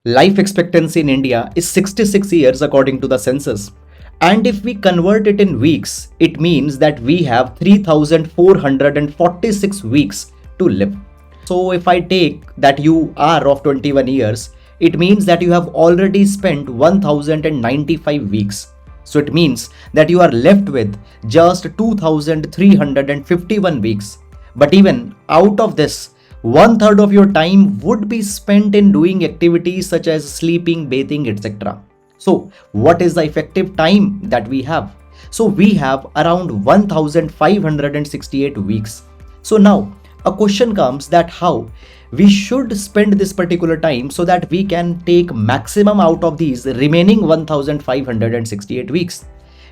Life expectancy in India is 66 years according to the census. And if we convert it in weeks, it means that we have 3,446 weeks to live. So if I take that you are of 21 years, it means that you have already spent 1,095 weeks. So it means that you are left with just 2,351 weeks. But even out of this, one third of your time would be spent in doing activities such as sleeping, bathing, etc. So, what is the effective time that we have? So, we have around 1568 weeks. So, now a question comes that how we should spend this particular time so that we can take maximum out of these remaining 1568 weeks.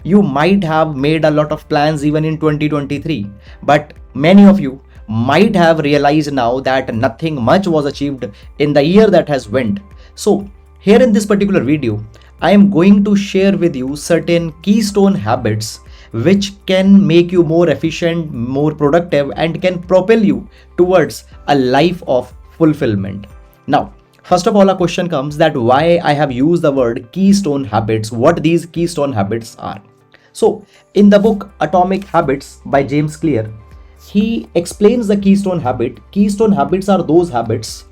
You might have made a lot of plans even in 2023, but many of you might have realized now that nothing much was achieved in the year that has went. So here in this particular video, I am going to share with you certain keystone habits which can make you more efficient, more productive, and can propel you towards a life of fulfillment. Now, first of all, a question comes that why I have used the word keystone habits, what these keystone habits are. So, in the book Atomic Habits by James Clear, he explains the keystone habit. Keystone habits are those habits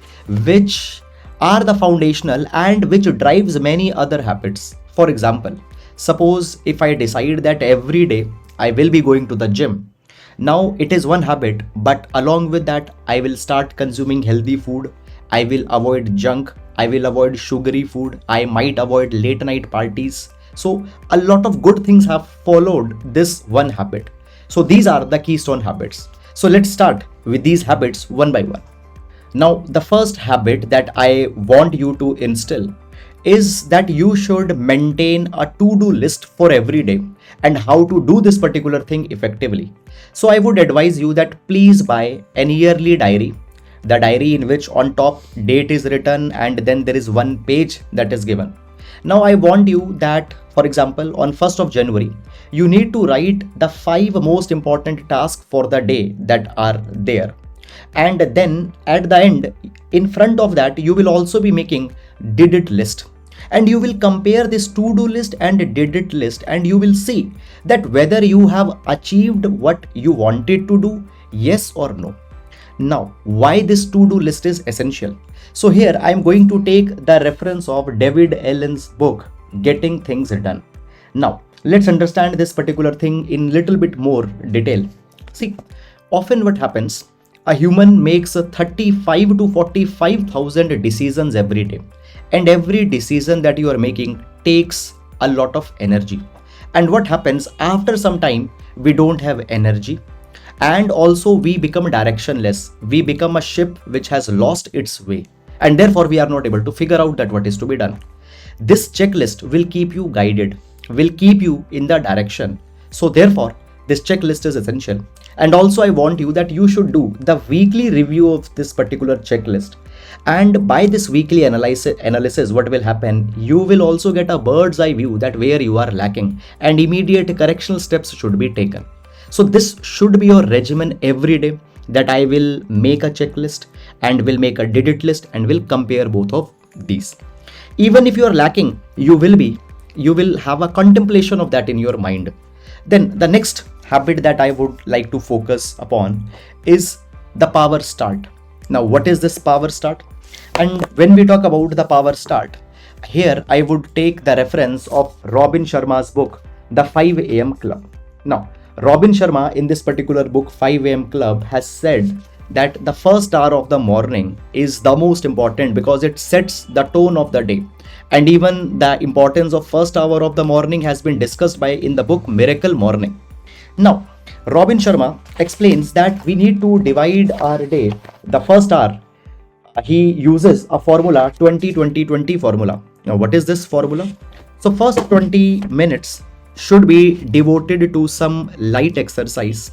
which are the foundational and which drives many other habits. For example, suppose if I decide that every day I will be going to the gym. Now it is one habit, but along with that, I will start consuming healthy food. I will avoid junk. I will avoid sugary food. I might avoid late night parties. So, a lot of good things have followed this one habit. So, these are the keystone habits. So, let's start with these habits one by one. Now, the first habit that I want you to instill is that you should maintain a to-do list for every day and how to do this particular thing effectively. So I would advise you that please buy an yearly diary, the diary in which on top date is written and then there is one page that is given. Now I want you that, for example, on 1st of January, you need to write the 5 most important tasks for the day that are there. And then at the end, in front of that, you will also be making did it list. And you will compare this to-do list and did it list, and you will see that whether you have achieved what you wanted to do, yes or no. Now, why this to-do list is essential? So here I am going to take the reference of David Allen's book, Getting Things Done. Now, let's understand this particular thing in little bit more detail. See, often what happens, a human makes 35 to 45,000 decisions every day. And every decision that you are making takes a lot of energy. And what happens after some time, we don't have energy. And also we become directionless. We become a ship which has lost its way. And therefore we are not able to figure out that what is to be done. This checklist will keep you guided, will keep you in the direction. So therefore, this checklist is essential. And also I want you that you should do the weekly review of this particular checklist. And by this weekly analysis, what will happen? You will also get a bird's eye view that where you are lacking and immediate correctional steps should be taken. So this should be your regimen every day, that I will make a checklist and will make a did it list and will compare both of these. Even if you are lacking, you will have a contemplation of that in your mind. Then the next habit that I would like to focus upon is the power start. Now, what is this power start? And when we talk about the power start, here I would take the reference of Robin Sharma's book, The 5 AM Club. Now, Robin Sharma in this particular book, 5 AM Club, has said that the first hour of the morning is the most important because it sets the tone of the day. And even the importance of first hour of the morning has been discussed in the book Miracle Morning. Now, Robin Sharma explains that we need to divide our day. The first hour, he uses a formula, 20-20-20 formula. Now, what is this formula? So, first 20 minutes should be devoted to some light exercise.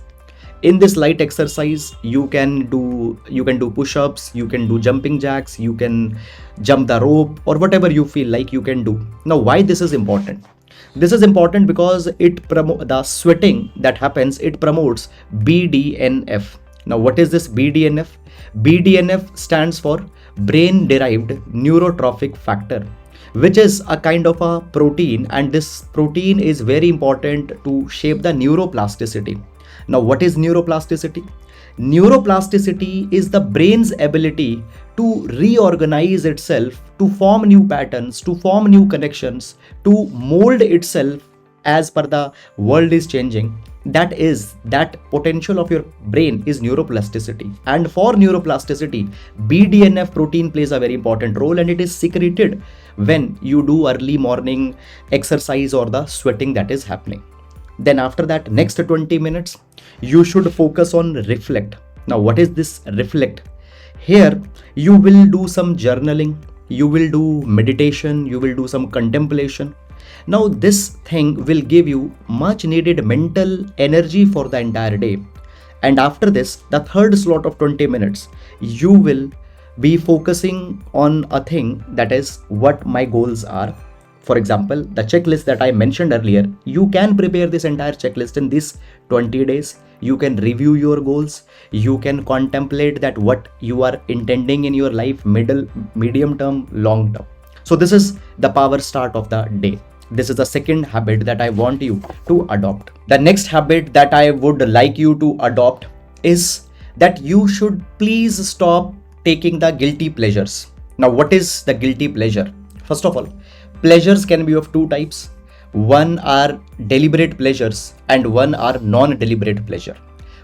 In this light exercise, you can do push-ups, you can do jumping jacks, you can jump the rope, or whatever you feel like you can do. Now, why this is important? This is important because the sweating that happens, it promotes BDNF. Now, what is this BDNF? BDNF stands for brain derived neurotrophic factor, which is a kind of a protein, and this protein is very important to shape the neuroplasticity. Now, what is neuroplasticity? Neuroplasticity is the brain's ability to reorganize itself, to form new patterns, to form new connections, to mold itself as per the world is changing. That potential of your brain is neuroplasticity. And for neuroplasticity, BDNF protein plays a very important role, and it is secreted when you do early morning exercise or the sweating that is happening. Then after that, next 20 minutes, you should focus on reflect. Now, what is this reflect? Here, you will do some journaling, you will do meditation, you will do some contemplation. Now, this thing will give you much needed mental energy for the entire day. And after this, the third slot of 20 minutes, you will be focusing on a thing, that is what my goals are. For example, the checklist that I mentioned earlier, you can prepare this entire checklist in these 20 days. You can review your goals. You can contemplate that what you are intending in your life, middle, medium term, long term. So this is the power start of the day. This is the second habit that I want you to adopt. The next habit that I would like you to adopt is that you should please stop taking the guilty pleasures. Now, what is the guilty pleasure? First of all, pleasures can be of two types. One are deliberate pleasures and one are non-deliberate pleasure.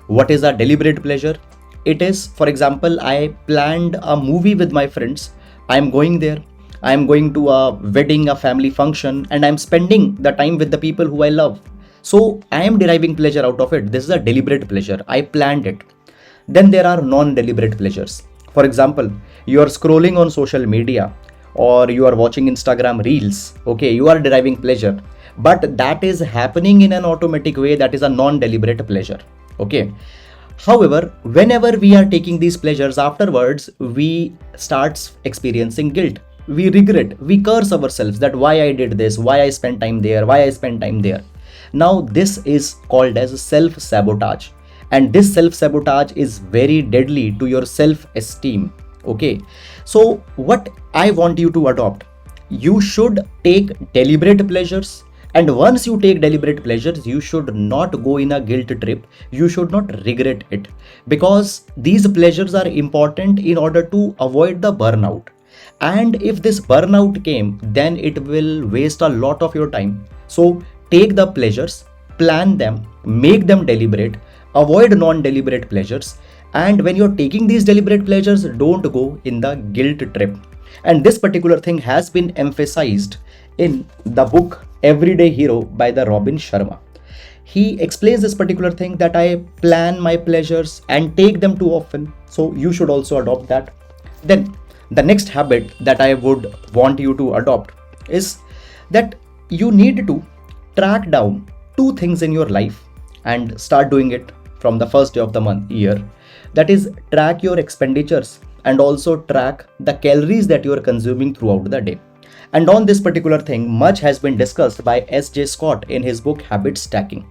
What is a deliberate pleasure? It is, for example, I planned a movie with my friends. I am going there. I am going to a wedding, a family function, and I am spending the time with the people who I love. So I am deriving pleasure out of it. This is a deliberate pleasure. I planned it. Then there are non-deliberate pleasures. For example, you are scrolling on social media or you are watching Instagram reels. Okay, you are deriving pleasure, but that is happening in an automatic way. That is a non-deliberate pleasure. Okay. However, whenever we are taking these pleasures, afterwards we start experiencing guilt. We regret, we curse ourselves that why I did this, why I spent time there, why I spent time there. Now, this is called as self-sabotage. And this self-sabotage is very deadly to your self-esteem. Okay. So what I want you to adopt, you should take deliberate pleasures. And once you take deliberate pleasures, you should not go in a guilt trip. You should not regret it, because these pleasures are important in order to avoid the burnout. And if this burnout came, then it will waste a lot of your time. So take the pleasures, plan them, make them deliberate, avoid non-deliberate pleasures. And when you're taking these deliberate pleasures, don't go in the guilt trip. And this particular thing has been emphasized in the book Everyday Hero by the Robin Sharma. He explains this particular thing, that I plan my pleasures and take them too often. So you should also adopt that. Then the next habit that I would want you to adopt is that you need to track down two things in your life and start doing it from the first day of the month, year. That is, track your expenditures and also track the calories that you are consuming throughout the day. And on this particular thing, much has been discussed by S.J. Scott in his book Habit Stacking.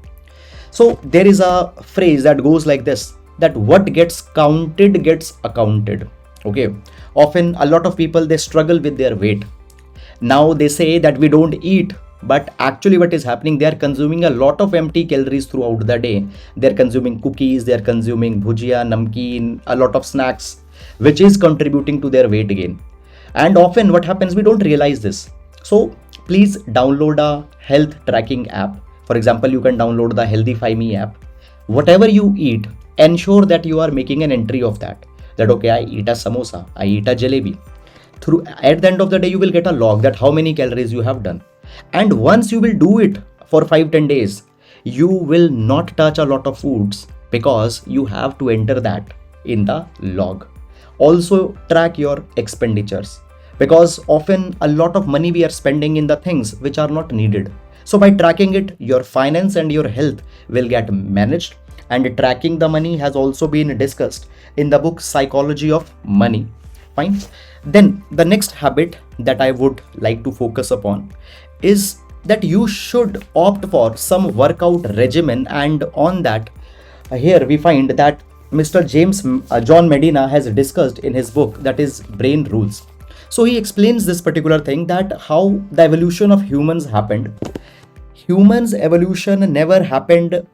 So there is a phrase that goes like this, that what gets counted gets accounted. Okay. Often a lot of people, they struggle with their weight. Now they say that we don't eat, but actually what is happening, they are consuming a lot of empty calories throughout the day. They're consuming cookies, they're consuming bhujia, namkeen, a lot of snacks, which is contributing to their weight gain. And often what happens, we don't realize this. So please download a health tracking app. For example, you can download the Healthify Me app. Whatever you eat, ensure that you are making an entry of that. That okay, I eat a samosa, I eat a jalebi. At the end of the day, you will get a log that how many calories you have done. And once you will do it for 5-10 days, you will not touch a lot of foods, because you have to enter that in the log. Also track your expenditures, because often a lot of money we are spending in the things which are not needed. So by tracking it, your finance and your health will get managed. And tracking the money has also been discussed in the book Psychology of Money. Fine. Then the next habit that I would like to focus upon is that you should opt for some workout regimen. And on that, here we find that Mr. James John Medina has discussed in his book, that is Brain Rules. So he explains this particular thing, that how the evolution of humans happened. Humans evolution never happened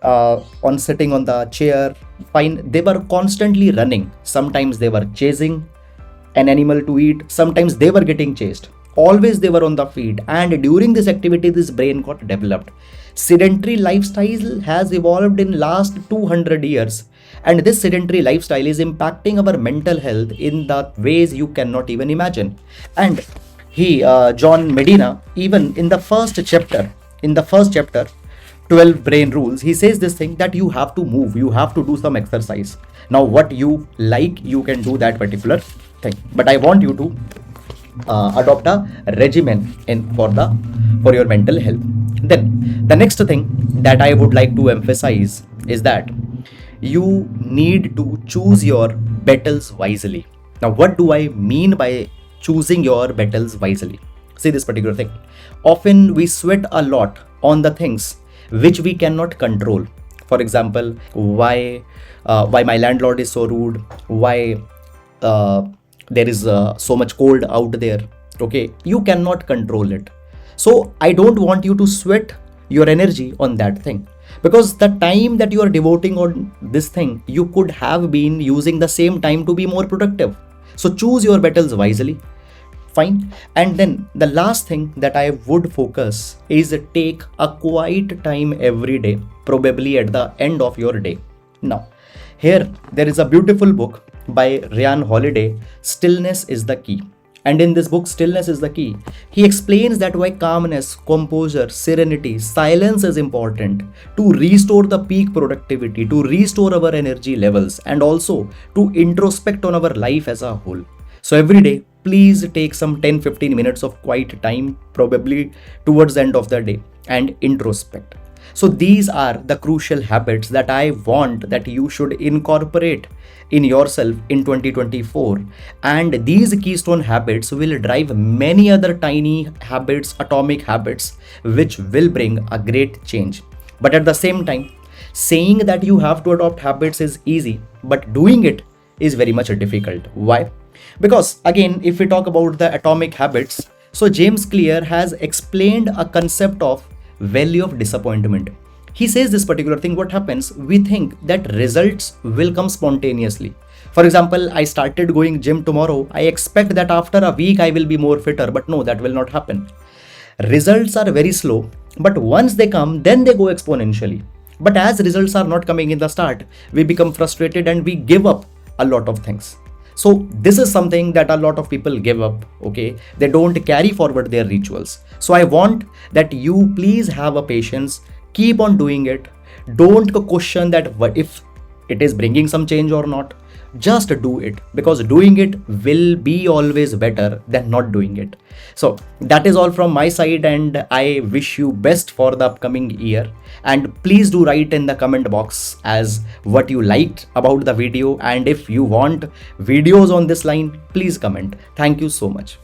on sitting on the chair. Fine, they were constantly running. Sometimes they were chasing an animal to eat, sometimes they were getting chased. Always they were on the feet, and during this activity this brain got developed. Sedentary lifestyle has evolved in last 200 years, and this sedentary lifestyle is impacting our mental health in the ways you cannot even imagine. And John Medina, even in the first chapter, 12 brain rules, he says this thing, that you have to move, you have to do some exercise. Now what you like, you can do that particular thing, but I want you to adopt a regimen for your mental health. Then the next thing that I would like to emphasize is that you need to choose your battles wisely. Now what do I mean by choosing your battles wisely? See this particular thing, often we sweat a lot on the things which we cannot control. For example, why my landlord is so rude, why there is so much cold out there. Okay, you cannot control it. So I don't want you to sweat your energy on that thing, because the time that you are devoting on this thing, you could have been using the same time to be more productive. So choose your battles wisely. Fine. And then the last thing that I would focus is take a quiet time every day, probably at the end of your day. Now here there is a beautiful book by Ryan Holiday, Stillness is the Key. And in this book, Stillness is the Key, he explains that why calmness, composure, serenity, silence is important to restore the peak productivity, to restore our energy levels, and also to introspect on our life as a whole. So every day, please take some 10-15 minutes of quiet time, probably towards the end of the day, and introspect. So these are the crucial habits that I want that you should incorporate in yourself in 2024. And these keystone habits will drive many other tiny habits, atomic habits, which will bring a great change. But at the same time, saying that you have to adopt habits is easy, but doing it is very much difficult. Why? Because again, if we talk about the atomic habits, so James Clear has explained a concept of value of disappointment. He says this particular thing, what happens, we think that results will come spontaneously. For example, I started going gym tomorrow, I expect that after a week I will be more fitter, but no, that will not happen. Results are very slow, but once they come, then they go exponentially. But as results are not coming in the start, we become frustrated and we give up a lot of things. So this is something that a lot of people give up. Okay, they don't carry forward their rituals. So I want that you please have a patience, keep on doing it. Don't question that what if it is bringing some change or not. Just do it, because doing it will be always better than not doing it. So that is all from my side, and I wish you best for the upcoming year. And please do write in the comment box as what you liked about the video, and if you want videos on this line, please comment. Thank you so much.